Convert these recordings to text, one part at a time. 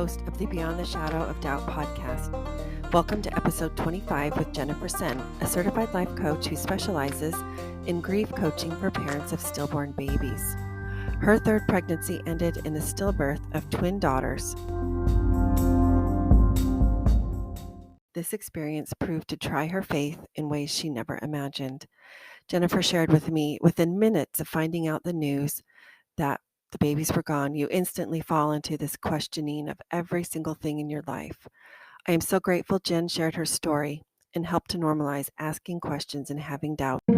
host of the Beyond the Shadow of Doubt podcast. Welcome to episode 25 with Jennifer Senn, a certified life coach who specializes in grief coaching for parents of stillborn babies. Her third pregnancy ended in the stillbirth of twin daughters. This experience proved to try her faith in ways she never imagined. Jennifer shared with me, within minutes of finding out the news that the babies were gone, you instantly fall into this questioning of every single thing in your life. I am so grateful Jen shared her story and helped to normalize asking questions and having doubt. I'm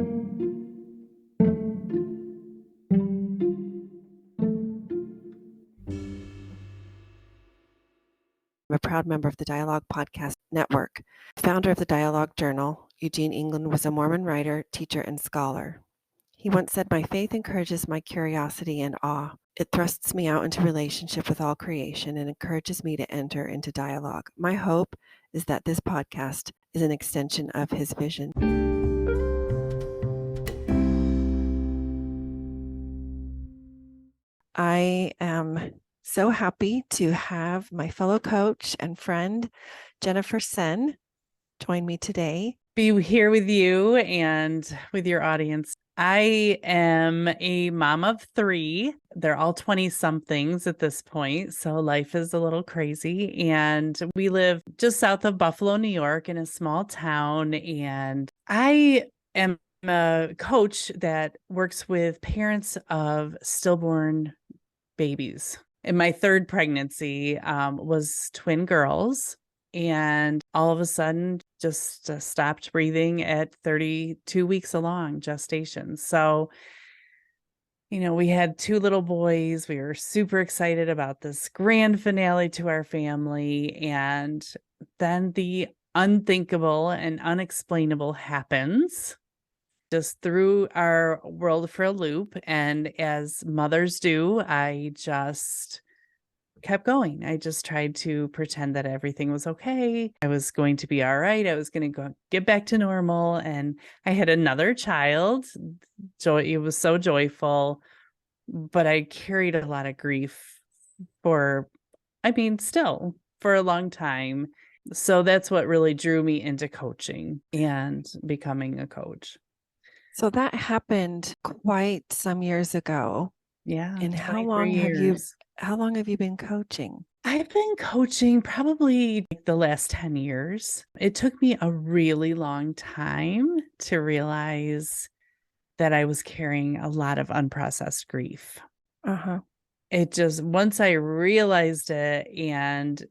a proud member of the Dialogue Podcast Network. Founder of the Dialogue Journal, Eugene England was a Mormon writer, teacher, and scholar. He once said, "My faith encourages my curiosity and awe. It thrusts me out into relationship with all creation and encourages me to enter into dialogue. My hope is that this podcast is an extension of his vision." I am so happy to have my fellow coach and friend, Jennifer Senn, join me today. Be here with you and with your audience. I am a mom of three. They're all 20-somethings at this point, so life is a little crazy. And we live just south of Buffalo, New York, in a small town. And I am a coach that works with parents of stillborn babies. And my third pregnancy was twin girls. And all of a sudden, just stopped breathing at 32 weeks along gestation. So, we had two little boys. We were super excited about this grand finale to our family. And then the unthinkable and unexplainable happens. Just threw our world for a loop. And as mothers do, I just kept going. I just tried to pretend that everything was okay. I was going to be all right. I was going to get back to normal. And I had another child. It was so joyful, but I carried a lot of grief still for a long time. So that's what really drew me into coaching and becoming a coach. So that happened quite some years ago. Yeah. And how long have you been coaching? I've been coaching probably the last 10 years. It took me a really long time to realize that I was carrying a lot of unprocessed grief. Once I realized it and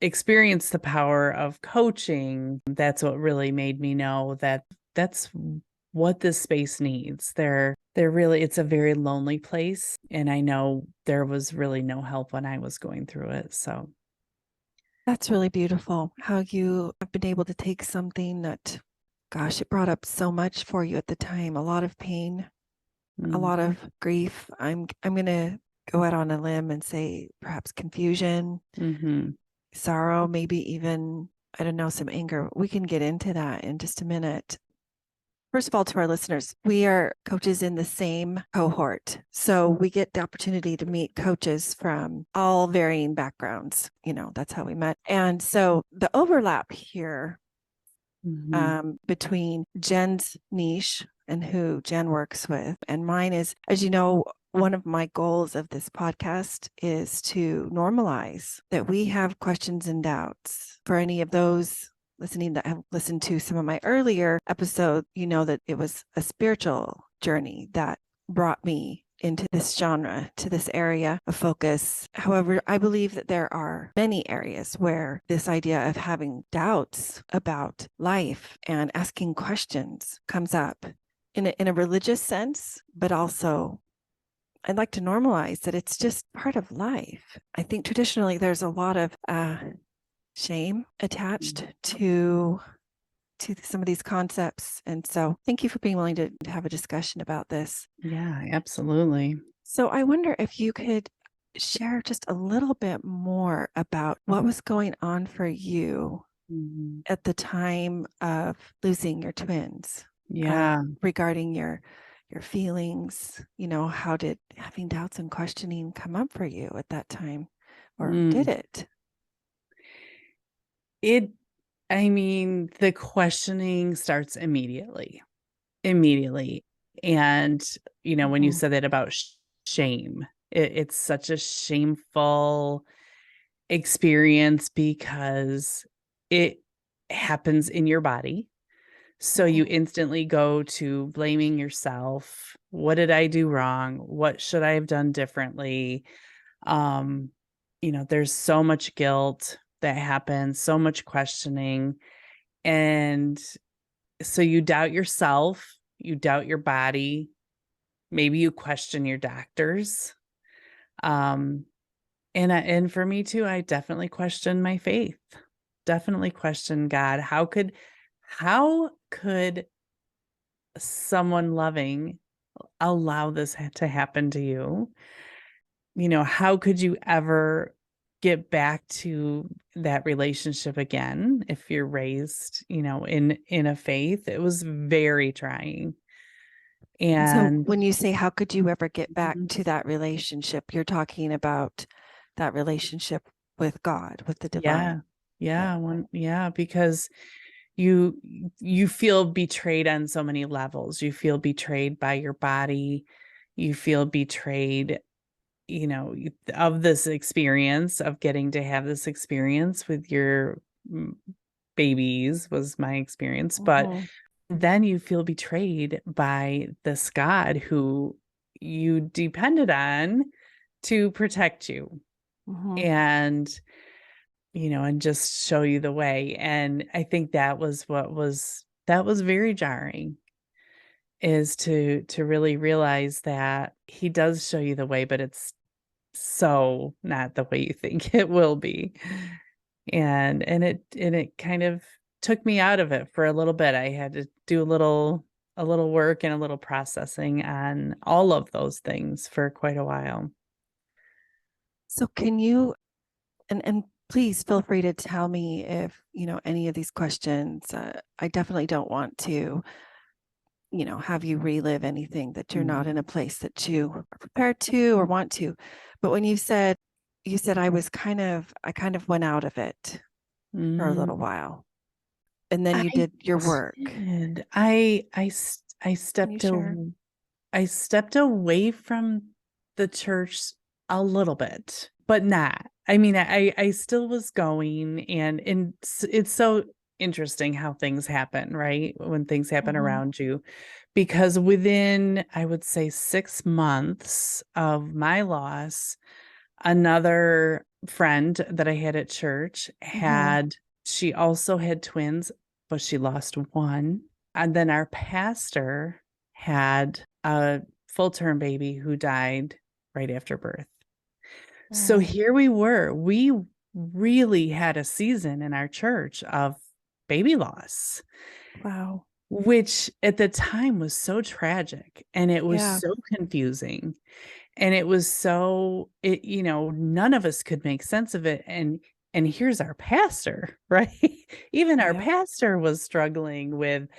experienced the power of coaching, that's what really made me know that that's what this space needs. It's a very lonely place. And I know there was really no help when I was going through it. So that's really beautiful how you have been able to take something that, it brought up so much for you at the time, a lot of pain, a lot of grief. I'm going to go out on a limb and say perhaps confusion, sorrow, maybe even, I don't know, some anger. We can get into that in just a minute. First of all, to our listeners, we are coaches in the same cohort. So we get the opportunity to meet coaches from all varying backgrounds. That's how we met. And so the overlap here between Jen's niche and who Jen works with and mine is, as you know, one of my goals of this podcast is to normalize that we have questions and doubts. For any of those listening that have listened to some of my earlier episodes, that it was a spiritual journey that brought me into this genre, to this area of focus. However, I believe that there are many areas where this idea of having doubts about life and asking questions comes up in a religious sense, but also I'd like to normalize that it's just part of life. I think traditionally there's a lot of shame attached to some of these concepts. And so thank you for being willing to have a discussion about this. Yeah, absolutely. So I wonder if you could share just a little bit more about what was going on for you at the time of losing your twins. Yeah. Regarding your feelings, how did having doubts and questioning come up for you at that time? Or did it? I mean, the questioning starts immediately. And, when you Mhm. said that about shame, it's such a shameful experience because it happens in your body. So you Mhm. instantly go to blaming yourself. What did I do wrong? What should I have done differently? Um, there's so much guilt that happens, so much questioning. And so you doubt yourself, you doubt your body, maybe you question your doctors. Um, and for me too, I definitely question my faith. Definitely question God. How could someone loving allow this to happen to you? How could you ever get back to that relationship again if you're raised, in a faith? It was very trying. And so And when you say, how could you ever get back Mhm. to that relationship, you're talking about that relationship with God, with the divine. Yeah. Yeah. Yeah, because you you feel betrayed on so many levels. You feel betrayed by your body. You feel betrayed, of this experience of getting to have this experience with your mm, babies was my experience, but Mhm. then you feel betrayed by this God who you depended on to protect you Mhm. and and just show you the way. And I think that was very jarring, is to really realize that he does show you the way, but it's so not the way you think it will be. And it kind of took me out of it for a little bit. I had to do a little work and a little processing on all of those things for quite a while. So can you, and please feel free to tell me if, any of these questions, I definitely don't want to, have you relive anything that you're not in a Mm. place that you are prepared to or want to. But when you said I kind of went out of it for a Mm. little while, and then you I did your work. did. I Can you stepped share? I stepped away from the church a little bit, but not. I mean, I still was going, and it's so interesting how things happen, right? When things happen Mhm. around you, because within, I would say, 6 months of my loss, another friend that I had at church Mhm. she also had twins, but she lost one. And then our pastor had a full term baby who died right after birth. So Mm. here we were. We really had a season in our church of baby loss, Wow. which at the time was so tragic and it was Yeah. so confusing. And it was none of us could make sense of it. And here's our pastor, right? Even our Yep. pastor was struggling with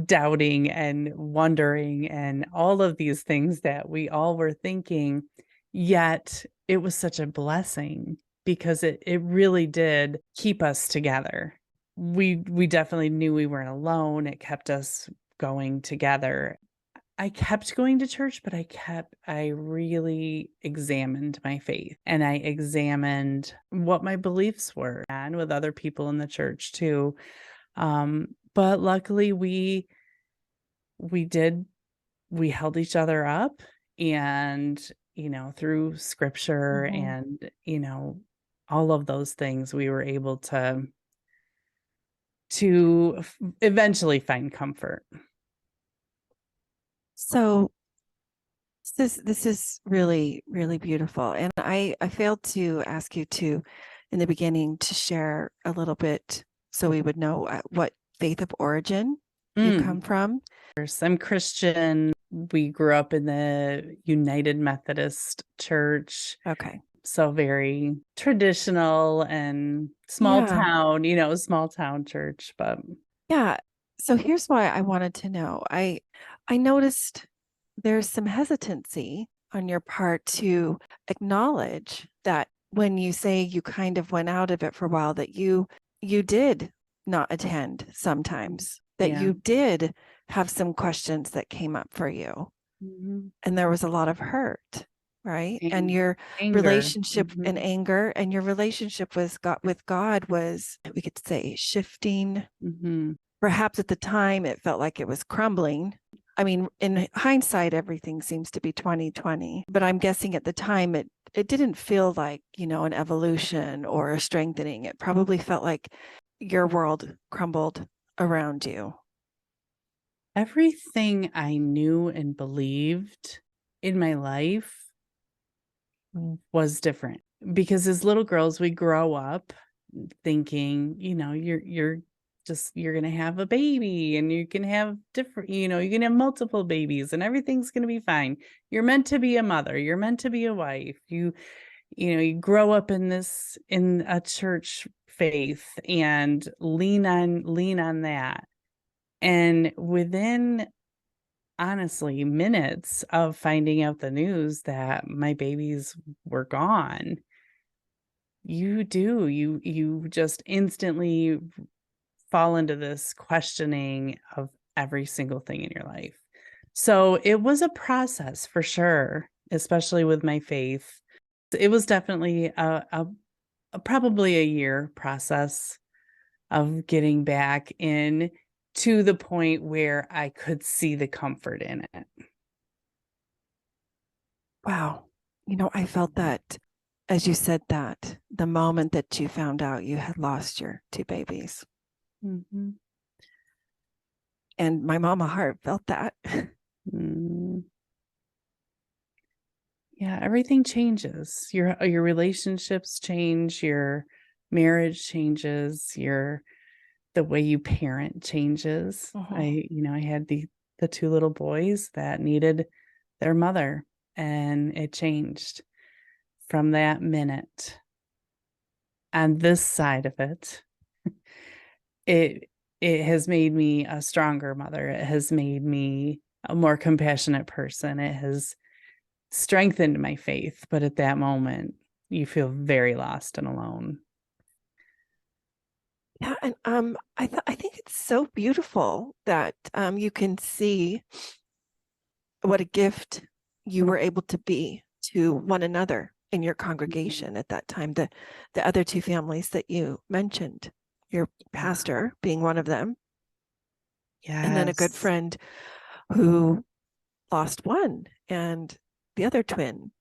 doubting and wondering and all of these things that we all were thinking. Yet it was such a blessing because it really did keep us together. We definitely knew we weren't alone. It kept us going together. I kept going to church, but I really examined my faith and I examined what my beliefs were and with other people in the church too. But luckily we did, we held each other up and, through scripture Mhm. and, all of those things, we were able to eventually find comfort. So this is really, really beautiful. And I failed to ask you to, in the beginning, to share a little bit so we would know what faith of origin you Mm. come from. I'm Christian. We grew up in the United Methodist Church, Okay. so very traditional and Yeah. small town church, but Yeah. So here's why I wanted to know. I noticed there's some hesitancy on your part to acknowledge that when you say you kind of went out of it for a while, that you did not attend sometimes, that Yeah. you did have some questions that came up for you. Mm-hmm. And there was a lot of hurt, right? And And your anger. relationship and Mm-hmm. anger and your relationship with God was, we could say, shifting. Mm-hmm. Perhaps at the time it felt like it was crumbling. I mean, in hindsight, everything seems to be 2020, but I'm guessing at the time it didn't feel like, an evolution or a strengthening. It probably felt like your world crumbled around you. Everything I knew and believed in my life was different because as little girls, we grow up thinking, you're going to have a baby and you can have different, you can have multiple babies and everything's going to be fine. You're meant to be a mother. You're meant to be a wife. You grow up in a church faith and lean on that. And within honestly minutes of finding out the news that my babies were gone, you just instantly fall into this questioning of every single thing in your life. So it was a process for sure, especially with my faith. It was definitely a probably a year process of getting back in to the point where I could see the comfort in it. Wow. I felt that as you said that, the moment that you found out you had lost your two babies. Mhm. And my mama heart felt that. Mm. Yeah, everything changes. Your relationships change, your marriage changes, the way you parent changes. Mhm. I had the two little boys that needed their mother, and it changed from that minute. On this side of it, it it has made me a stronger mother. It has made me a more compassionate person. It has strengthened my faith, but at that moment, you feel very lost and alone. Yeah, and I think it's so beautiful that you can see what a gift you were able to be to one another in your Mhm. congregation at that time. The other two families that you mentioned, your Yeah. pastor being one of them, and then a good Yes. friend who lost one and the other twin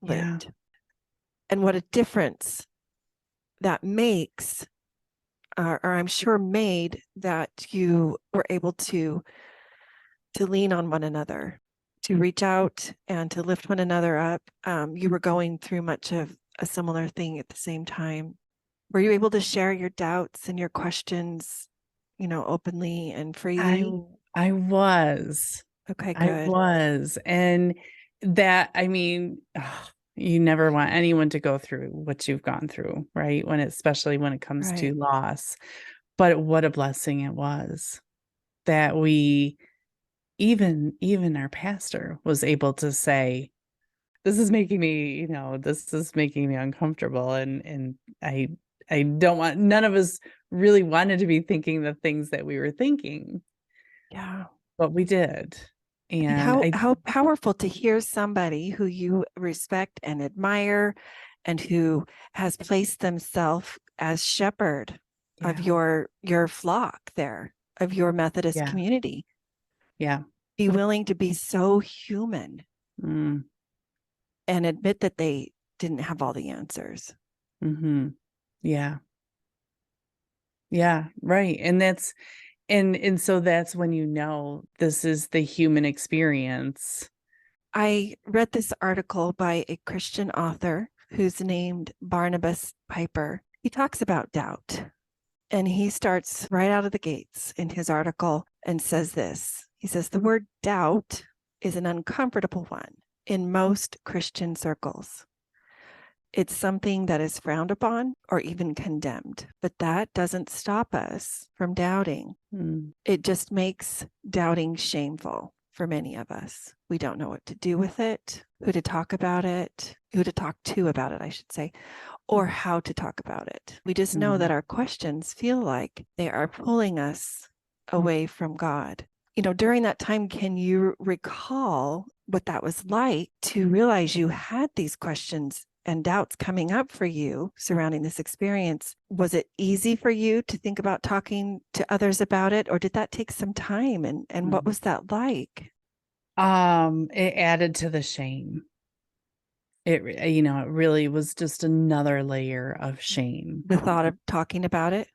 Yeah. lived. And what a difference that makes, or I'm sure made, that you were able to lean on one another, to reach out and to lift one another up. You were going through much of a similar thing at the same time. Were you able to share your doubts and your questions, openly and I freely? I was. Okay, I good. was. And that, I mean, you never want anyone to go through what you've gone through, right? Especially when it comes to Right. loss. But what a blessing it was that we even our pastor was able to say, this is making me uncomfortable. And I don't want none of us really wanted to be thinking the things that we were thinking, Yeah. but we did. And And how powerful to hear somebody who you respect and admire and who has placed themselves as shepherd of yeah, your flock there, of your Methodist yeah, community, yeah. be willing to be so human Mm, and admit that they didn't have all the answers. mhm. Yeah. Yeah, right. And so that's when this is the human experience. I read this article by a Christian author who's named Barnabas Piper. He talks about doubt, and he starts right out of the gates in his article and says this. He says, the word doubt is an uncomfortable one in most Christian circles. It's something that is frowned upon or even condemned, but that doesn't stop us from doubting. Mm, It just makes doubting shameful. for many of us. We don't know what to do with it, who to talk about it, who to talk to about it, I should say, or how to talk about it. We just know that our questions feel like they are pulling us away from God. During that time, can you recall what that was like to realize you had these questions and doubts coming up for you surrounding this experience? Was it easy for you to think about talking to others about it, or did that take some time? And what was that like? It added to the shame. It really was just another layer of shame. The thought of talking about it?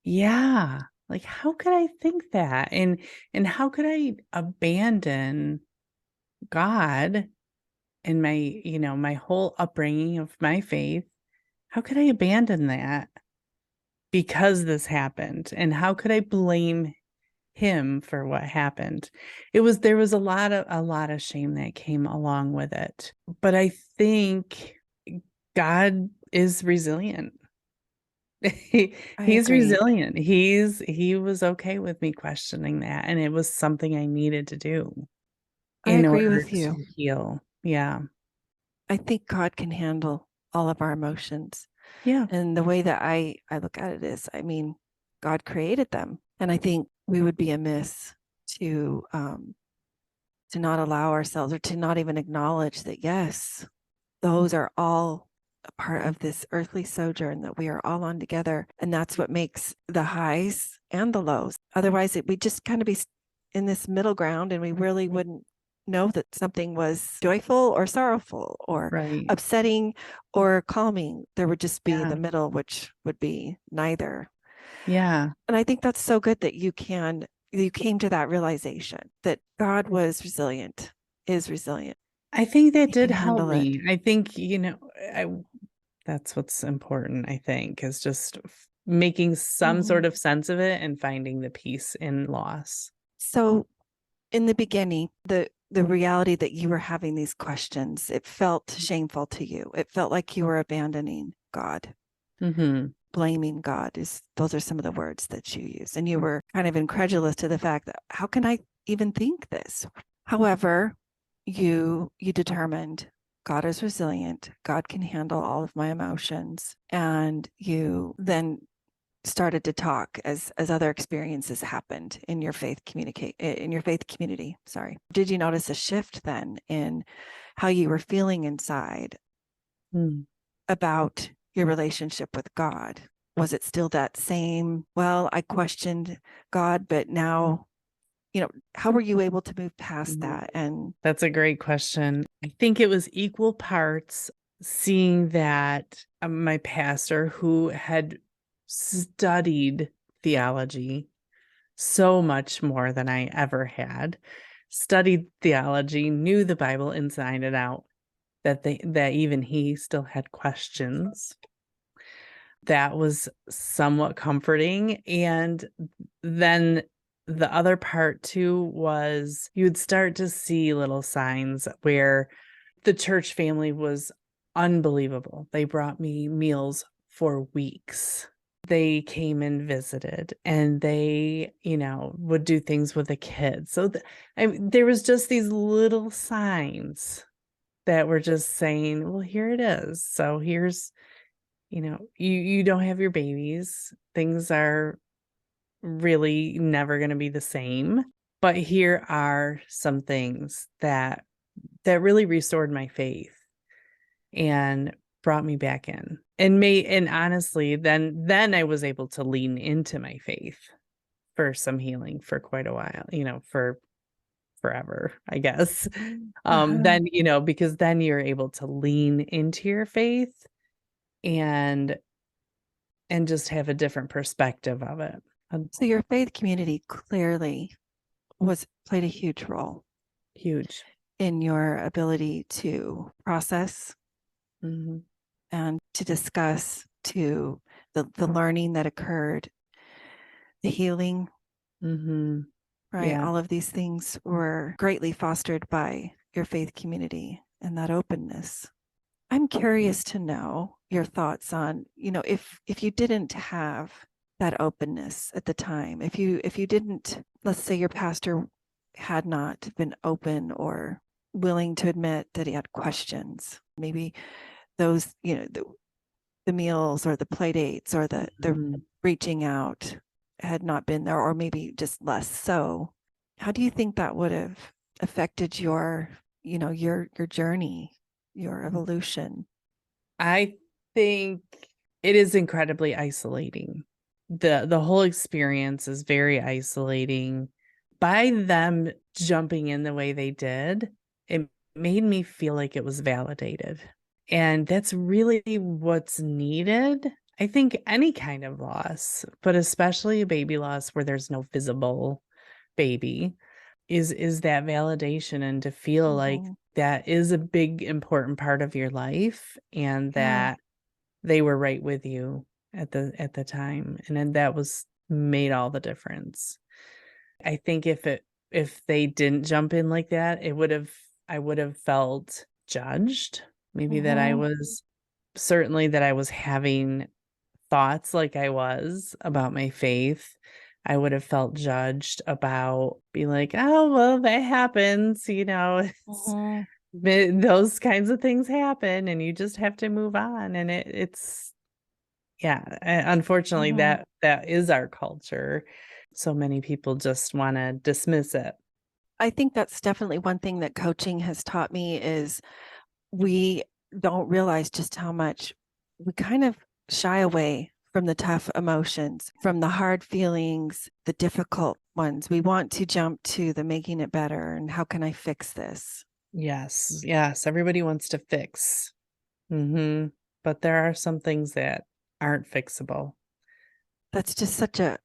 Yeah. Like, how could I think that? And how could I abandon God and my whole upbringing of my faith? How could I abandon that because this happened? And how could I blame him for what happened? There was a lot of shame that came along with it. But I think God is resilient. He's agree. resilient. He was okay with me questioning that, and it was something I needed to do I in agree order with you. to heal. Yeah. I think God can handle all of our emotions. Yeah. And the way that I look at it is, God created them. And I think we would be amiss to not allow ourselves, or to not even acknowledge that, yes, those are all a part of this earthly sojourn that we are all on together. And that's what makes the highs and the lows. Otherwise, we'd just kind of be in this middle ground, and we really wouldn't know that something was joyful or sorrowful or Right. upsetting or calming. There would just be Yeah. the middle, which would be neither. Yeah. And I think that's so good that you came to that realization that God was resilient, is resilient. I think that He did can help handle it. me. I think, that's what's important, I think, is just making some sort of sense of it and finding the peace in loss. So in the beginning, the reality that you were having these questions, it felt shameful to you. It felt like you were abandoning God, blaming God. Those are some of the words that you use. And you were kind of incredulous to the fact that, how can I even think this? However, you determined God is resilient. God can handle all of my emotions. And you then started to talk as other experiences happened in your faith community. Sorry. Did you notice a shift then in how you were feeling inside about your relationship with God? Was it still that same, well, I questioned God, but now, how were you able to move past that? And that's a great question. I think it was equal parts seeing that my pastor, who had studied theology so much more than I ever had, studied theology, knew the Bible inside and out, that even he still had questions. That was somewhat comforting. And then the other part too was you would start to see little signs where the church family was unbelievable. They brought me meals for weeks. They came and visited, and they, would do things with the kids. So there was just these little signs that were just saying, well, here it is. So here's, you don't have your babies. Things are really never going to be the same. But here are some things that really restored my faith and brought me back in. And honestly, then I was able to lean into my faith for some healing for quite a while, for forever, I guess. Then, because then you're able to lean into your faith and just have a different perspective of it. so your faith community clearly played a huge role. Huge. In your ability to process and to discuss, to the learning that occurred, the healing, right? Yeah. All of these things were greatly fostered by your faith community and that openness. I'm curious to know your thoughts on, if you didn't have that openness at the time, if you didn't, let's say your pastor had not been open or willing to admit that he had questions. Maybe those, the meals or the play dates or the reaching out had not been there, or maybe just less so. How do you think that would have affected your journey, your evolution? I think it is incredibly isolating. The whole experience is very isolating. By them jumping in the way they did, it made me feel like it was validated. And that's really what's needed. I think any kind of loss, but especially a baby loss where there's no visible baby, is that validation, and to feel like Mhm. that is a big important part of your life, and Yeah. that they were right with you at the time, and then that was made all the difference. I think if they didn't jump in like that, I would have felt judged. Maybe that I Mhm. was certainly that I was having thoughts like I was about my faith. I would have felt judged about being like, "Oh, well, that happens, it's Mhm. those kinds of things happen and you just have to move on." And it's yeah, unfortunately Mhm. that is our culture. So many people just want to dismiss it. I think that's definitely one thing that coaching has taught me is we don't realize just how much we kind of shy away from the tough emotions, from the hard feelings, the difficult ones. We want to jump to the making it better and how can I fix this? Yes, yes, everybody wants to fix. But there are some things that aren't fixable. That's just such a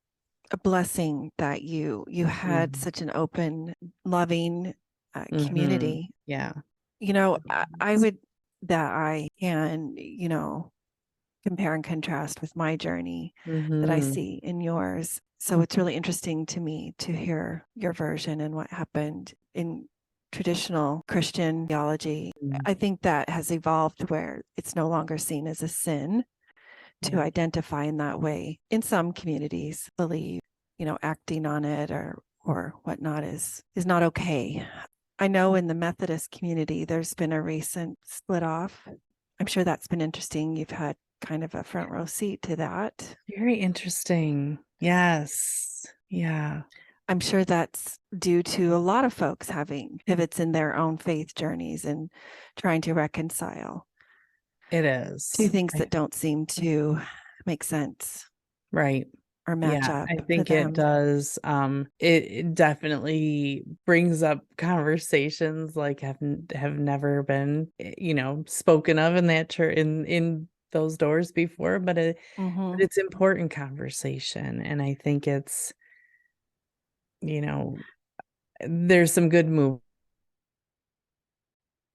blessing that you had Mhm. such an open, loving Mhm. community. Yeah. I would that I can, compare and contrast with my journey that I Mhm. see in yours. So it's really interesting to me to hear your version and what happened in traditional Christian theology. Mm. I think that has evolved where it's no longer seen as a sin to Yeah. identify in that way. In some communities, believe, acting on it or whatnot is not okay. I know in the Methodist community, there's been a recent split off. I'm sure that's been interesting. You've had kind of a front row seat to that. Very interesting. Yes. Yeah, I'm sure that's due to a lot of folks having pivots in their own faith journeys and trying to reconcile it two is. things that don't seem to make sense Right. or match Yeah, up I for think it them. does. It definitely brings up conversations like have never been, spoken of in that church in those doors before, but Hmm. it's important conversation, and I think it's, you know, there's some good move.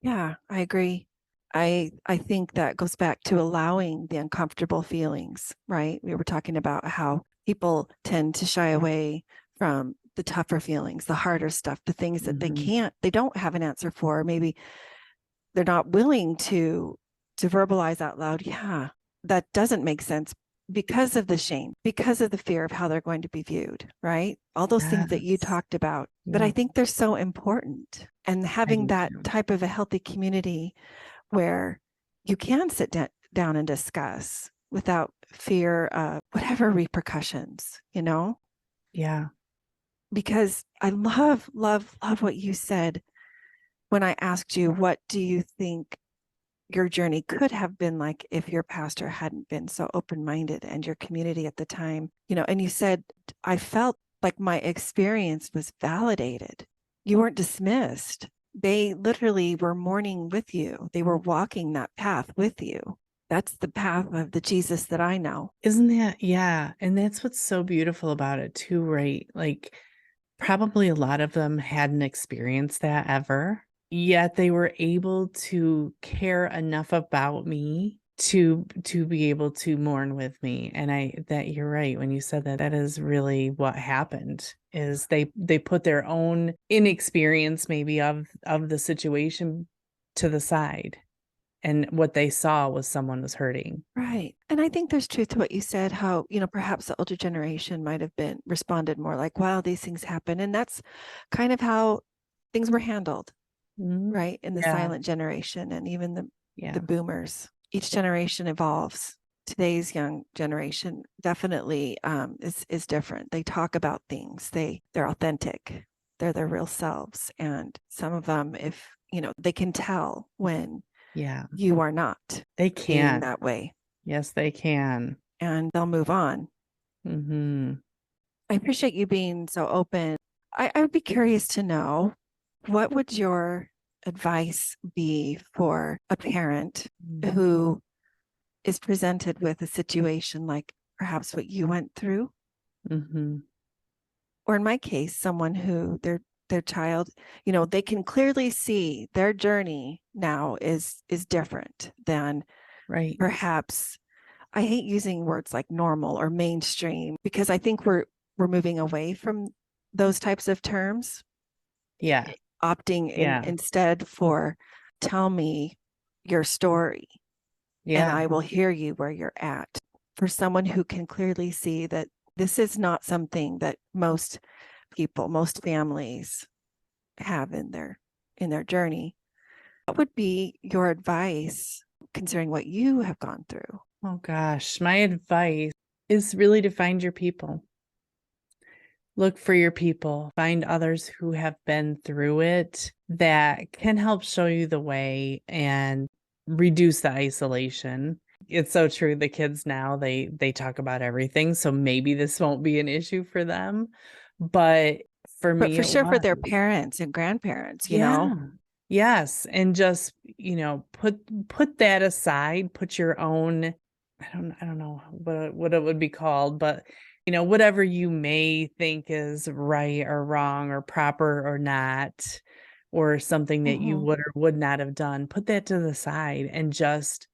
Yeah, I agree. I think that goes back to allowing the uncomfortable feelings, right? We were talking about how people tend to shy away from the tougher feelings, the harder stuff, the things that Mhm. they don't have an answer for. Maybe they're not willing to verbalize out loud, yeah, that doesn't make sense because of the shame, because of the fear of how they're going to be viewed, right? All those things that you Yes. talked about. But I Yeah, think they're so important. And I having do that too. type of a healthy community where you can down and discuss without fear of whatever repercussions, Yeah. because I love, love, love what you said when I asked you, what do you think your journey could have been like if your pastor hadn't been so open-minded and your community at the time, and you said, I felt like my experience was validated. You weren't dismissed. They literally were mourning with you. They were walking that path with you. That's the path of the Jesus that I know. Isn't that yeah, and that's what's so beautiful about it too, right? Like, probably a lot of them hadn't experienced that ever, yet they were able to care enough about me to be able to mourn with me, and I that you're right when you said that, that is really what happened, is they put their own inexperience maybe of the situation to the side, And what they saw was someone was hurting. Right. And I think there's truth to what you said, how, perhaps the older generation might have been responded more like, wow, these things happen. And that's kind of how things were handled, Mhm. right? In the Yeah. silent generation and even the Yeah. boomers. Each generation evolves. Today's young generation definitely is different. They talk about things. They're authentic. They're their real selves. And some of them, if they can tell when Yeah. you are not They being can. that way, Yes, they can. and they'll move on. Mm-hmm. I appreciate you being so open. I would be curious to know, what would your advice be for a parent who is presented with a situation like perhaps what you went through, Mm-hmm. or in my case, someone who their child, they can clearly see their journey now is different than Right. perhaps, I hate using words like normal or mainstream, because I think we're moving away from those types of terms, Yeah. opting in Yeah. instead for, tell me your story and Yeah. I will hear you where you're at. For someone who can clearly see that this is not something that most people, most families have in their journey, what would be your advice considering what you have gone through? Oh gosh, my advice is really to find your people. Look for your people. Find others who have been through it that can help show you the way and reduce the isolation. It's so true. The kids now, they talk about everything, so maybe this won't be an issue for them, but for But me for it sure for was. their parents and grandparents, Yeah. Yes, and just, put that aside, put your own, I don't know what it would be called, but whatever you may think is right or wrong or proper or not, or something that you Mhm. would or would not have done, put that to the side and just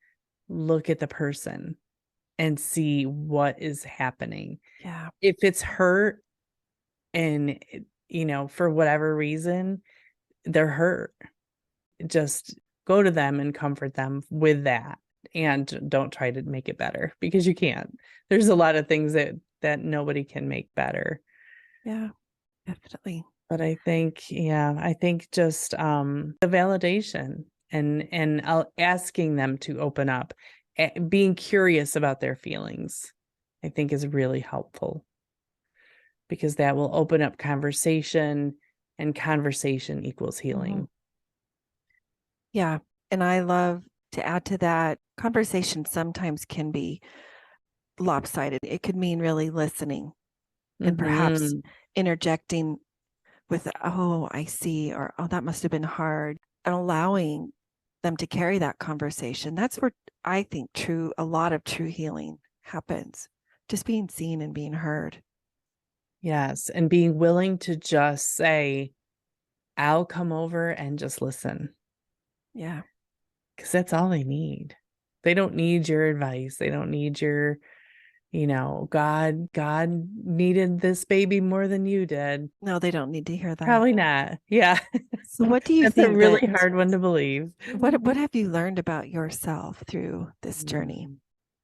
look at the person and see what is happening. Yeah. If it's hurt and for whatever reason, they're hurt, just go to them and comfort them with that, and don't try to make it better, because you can't. There's a lot of things that nobody can make better. Yeah, definitely. But I think just the validation and asking them to open up, being curious about their feelings, I think is really helpful, because that will open up conversation, and conversation equals Mhm. healing. Yeah. And I love to add to that, conversation sometimes can be lopsided. It could mean really listening and perhaps Mhm. interjecting with, oh, I see, or oh, that must have been hard, and allowing them to carry that conversation. That's where I think a lot of true healing happens. Just being seen and being heard. Yes, and being willing to just say, "I'll come over and just listen," Yeah. because that's all they need. They don't need your advice. They don't need your, God needed this baby more than you did. No, they don't need to hear that. Probably not. Yeah. So what do you That's a think that, really hard one to believe. what have you learned about yourself through this journey?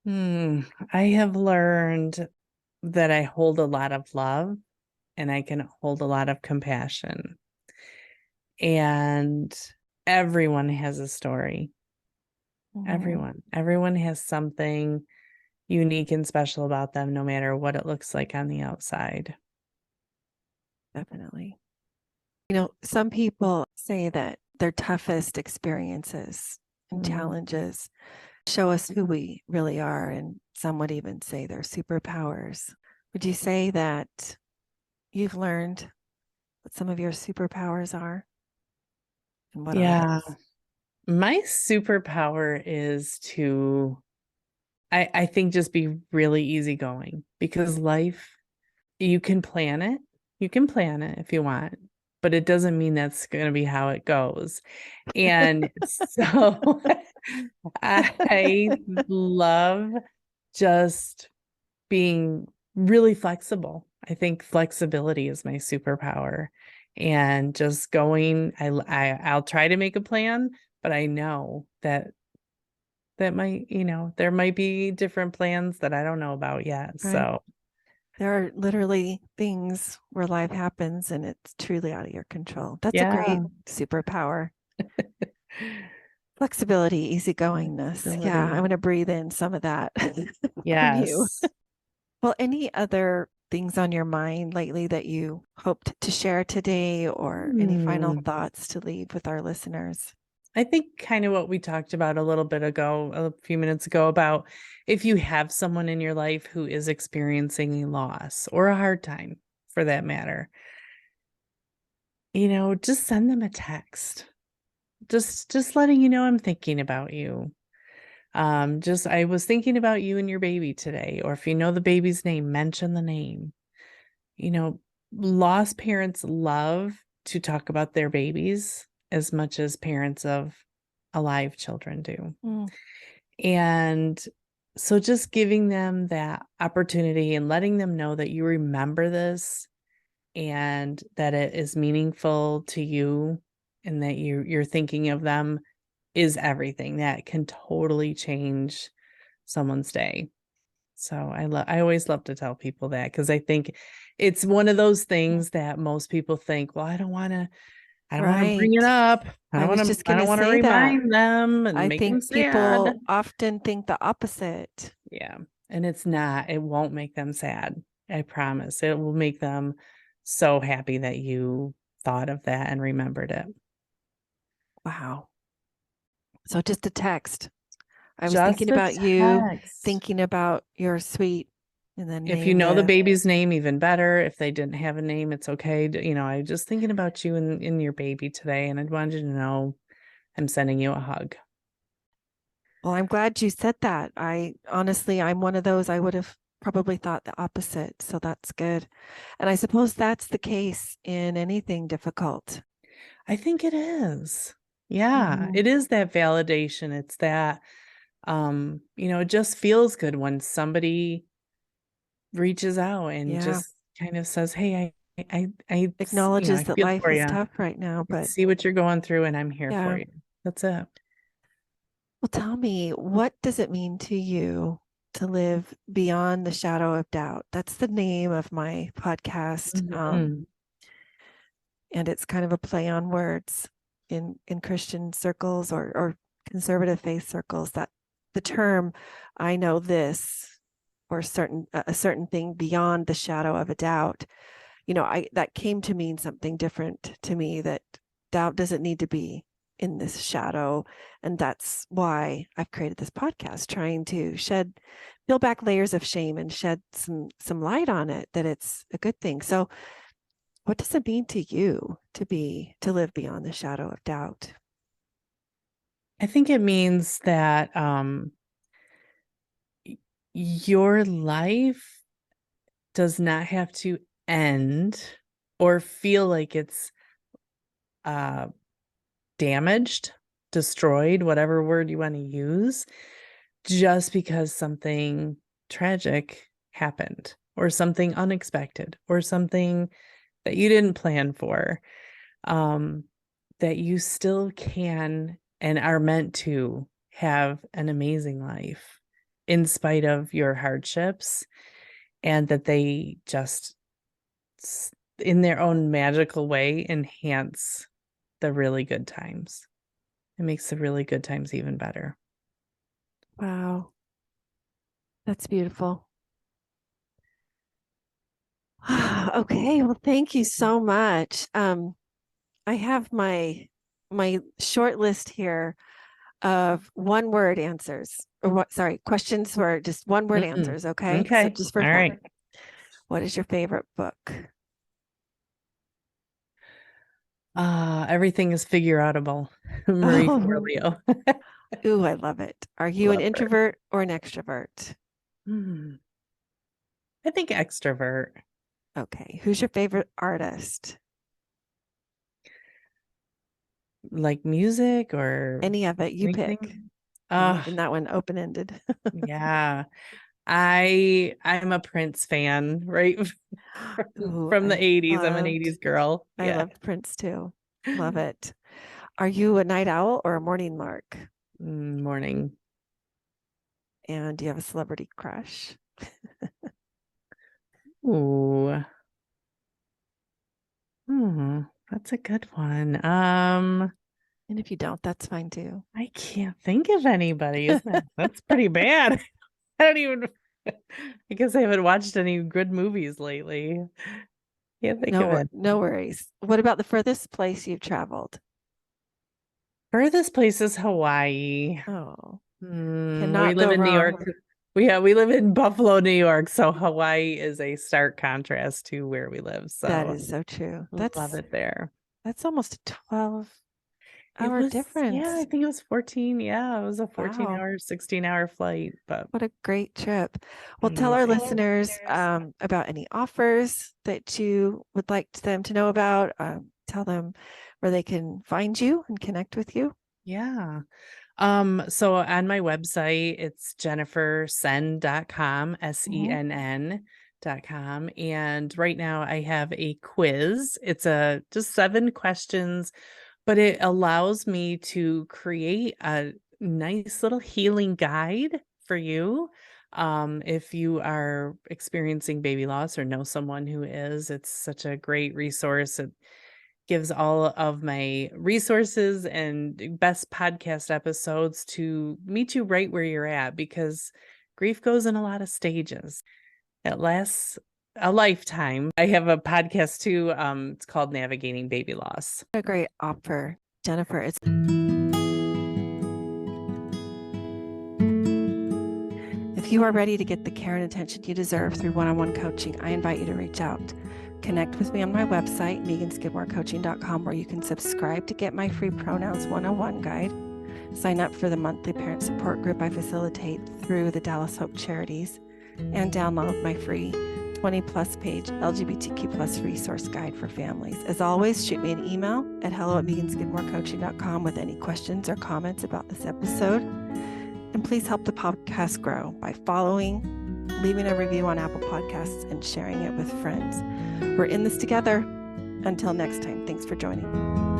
Mm. I have learned that I hold a lot of love, and I can hold a lot of compassion. And everyone has a story. Mhm. Everyone has something unique and special about them, no matter what it looks like on the outside. Definitely. Some people say that their toughest experiences and Mm. challenges show us who we really are, and some would even say they're superpowers. Would you say that you've learned what some of your superpowers are, and what are Yeah, those? my superpower is to, I think, just be really easygoing, because life, you can plan it. You can plan it if you want, but it doesn't mean that's going to be how it goes. And so I love just being really flexible. I think flexibility is my superpower, and just going, I'll try to make a plan, but I know that that might, there might be different plans that I don't know about yet. Right. So There are literally things where life happens and it's truly out of your control. That's a yeah. great superpower. Flexibility, easygoingness. Yeah, I'm going to breathe in some of that from you. Yes. Well, any other things on your mind lately that you hoped to share today, or any final thoughts to leave with our listeners? I think kind of what we talked about a few minutes ago, about if you have someone in your life who is experiencing a loss or a hard time for that matter, just send them a text. Just letting you know I'm thinking about you. I was thinking about you and your baby today, or if you know the baby's name, mention the name. You know, Lost parents love to talk about their babies as much as parents of alive children do. And so just giving them that opportunity and letting them know that you remember this and that it is meaningful to you and that you're thinking of them is everything. That can totally change someone's day. So I always love to tell people that, because I think it's one of those things that most people think, well, I don't want to bring it Right. up. I was just I going to don't want to say that. remind them and I make them think sad. people often think the opposite. Yeah. And it's not, it won't make them sad. I promise. It will make them so happy that you thought of that and remembered it. Wow. So just a text. I was thinking Just a about you, text. thinking about your sweet, and then If you name know the the baby's name, even better. If they didn't have a name, it's okay. I was just thinking about you and in your baby today, and I wanted you to know I'm sending you a hug. Well, I'm glad you said that. I honestly, I'm one of those, I would have probably thought the opposite. So that's good. And I suppose that's the case in anything difficult. I think it is. Yeah, it is that validation. It's that, it just feels good when somebody reaches out and Yeah. just kind of says, "Hey, I Acknowledges that feel life for is you. tough right now, I but see what you're going through, and I'm here yeah. for you." That's it. Well, tell me, what does it mean to you to live beyond the shadow of doubt? That's the name of my podcast. Mhm. And it's kind of a play on words in Christian circles or conservative faith circles, that the term "I know this" or a certain thing beyond the shadow of a doubt, I that came to mean something different to me, that doubt doesn't need to be in this shadow. And that's why I've created this podcast, trying to peel back layers of shame and shed some light on it, that it's a good thing. So what does it mean to you to live beyond the shadow of doubt? I think it means that your life does not have to end or feel like it's uh, damaged, destroyed, whatever word you want to use, just because something tragic happened or something unexpected or something that you didn't plan for. That you still can and are meant to have an amazing life in spite of your hardships, and that they just in their own magical way enhance the really good times. It makes the really good times even better. Wow, that's beautiful. Okay, well, thank you so much. I have my short list here of one word answers, or questions for just one word Mm-mm. answers. Okay, so Okay. just for All fun, right. what is your favorite book? Everything is figure outable. Marie Oh, Forleo. ooh, I love it. Are you an Love her. introvert or an extrovert? Hmm. I think extrovert. Okay, who's your favorite artist? Like music or Any of it, you pick. anything. I'm Uh leaving that one open ended. yeah. I'm a Prince fan, right? Ooh, From the 80s. I'm an 80s girl. I Yeah. loved Prince too. Love it. Are you a night owl or a morning lark? Morning. And do you have a celebrity crush? Ooh. That's a good one. And if you don't, that's fine too. I can't think of anybody, isn't it? That's pretty bad. I don't even I guess I haven't watched any good movies lately. Can't think of it. No worries. What about the furthest place you've traveled? Furthest place is Hawaii. Oh, We cannot live go in New wrong. York. We live in Buffalo, New York, so Hawaii is a stark contrast to where we live. That So is so true. love it there. That's almost a 12-hour Yeah, I difference. think it was 14. Yeah, it was a 14-hour, Wow. 16-hour flight, but What a great trip. Well, tell our amazing. listeners about any offers that you would like them to know about. Tell them where they can find you and connect with you. Yeah. So on my website, it's jennifersenn.com, SENN.com. And right now I have a quiz. It's just 7 questions, but it allows me to create a nice little healing guide for you. If you are experiencing baby loss or know someone who is, it's such a great resource. It gives all of my resources and best podcast episodes to meet you right where you're at, because grief goes in a lot of stages. It lasts a lifetime. I have a podcast too. It's called Navigating Baby Loss. What a great offer, Jennifer. If you are ready to get the care and attention you deserve through one-on-one coaching, I invite you to reach out. Connect with me on my website, meganskidmorecoaching.com, where you can subscribe to get my free Pronouns 101 guide. Sign up for the monthly parent support group I facilitate through the Dallas Hope Charities, and download my free 20-plus page LGBTQ+ resource guide for families. As always, shoot me an email at hello@meganskidmorecoaching.com with any questions or comments about this episode. And please help the podcast grow by following, leaving a review on Apple Podcasts, and sharing it with friends. We're in this together. Until next time, thanks for joining.